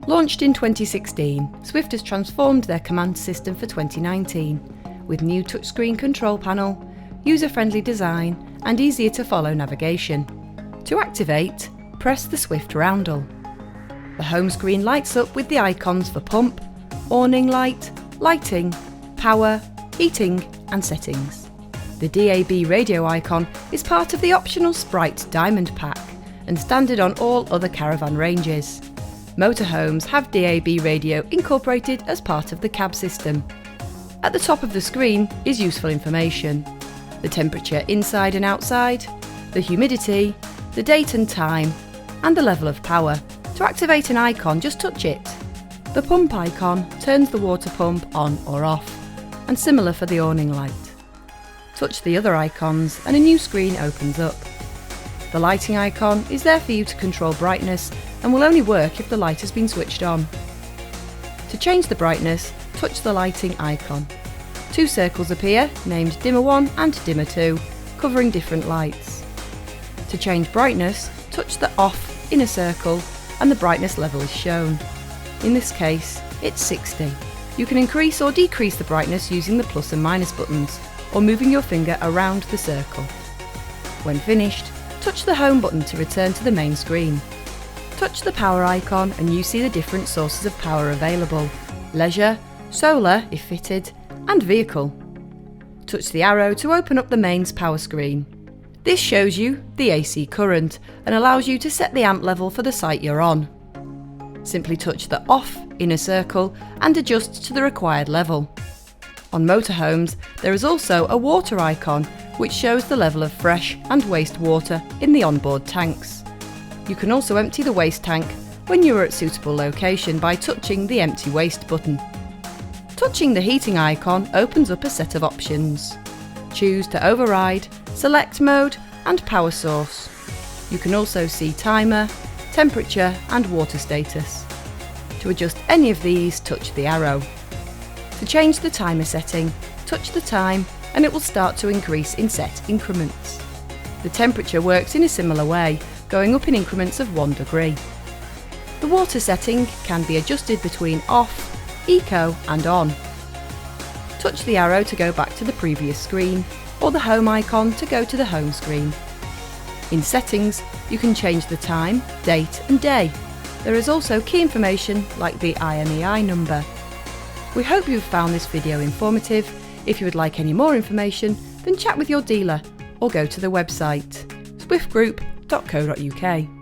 Launched in 2016, Swift has transformed their command system for 2019 with new touchscreen control panel, user-friendly design and easier-to-follow navigation. To activate, press the Swift roundel. The home screen lights up with the icons for pump, awning light, lighting, power, heating and settings. The DAB radio icon is part of the optional Sprite Diamond Pack and standard on all other caravan ranges. Motorhomes have DAB radio incorporated as part of the cab system. At the top of the screen is useful information: the temperature inside and outside, the humidity, the date and time, and the level of power. To activate an icon, just touch it. The pump icon turns the water pump on or off, and similar for the awning light. Touch the other icons and a new screen opens up. The lighting icon is there for you to control brightness and will only work if the light has been switched on. To change the brightness, touch the lighting icon. Two circles appear, named Dimmer 1 and Dimmer 2, covering different lights. To change brightness, touch the off inner circle and the brightness level is shown. In this case, it's 60. You can increase or decrease the brightness using the plus and minus buttons, or moving your finger around the circle. When finished, touch the home button to return to the main screen. Touch the power icon and you see the different sources of power available: leisure, solar if fitted, and vehicle. Touch the arrow to open up the mains power screen. This shows you the AC current and allows you to set the amp level for the site you're on. Simply touch the off inner circle and adjust to the required level. On motorhomes, there is also a water icon which shows the level of fresh and waste water in the onboard tanks. You can also empty the waste tank when you are at suitable location by touching the empty waste button. Touching the heating icon opens up a set of options. Choose to override, select mode and power source. You can also see timer, temperature and water status. To adjust any of these, touch the arrow. To change the timer setting, touch the time and it will start to increase in set increments. The temperature works in a similar way, going up in increments of 1 degree. The water setting can be adjusted between off, eco and on. Touch the arrow to go back to the previous screen, or the home icon to go to the home screen. In settings, you can change the time, date and day. There is also key information like the IMEI number. We hope you've found this video informative. If you would like any more information, then chat with your dealer or go to the website swiftgroup.co.uk.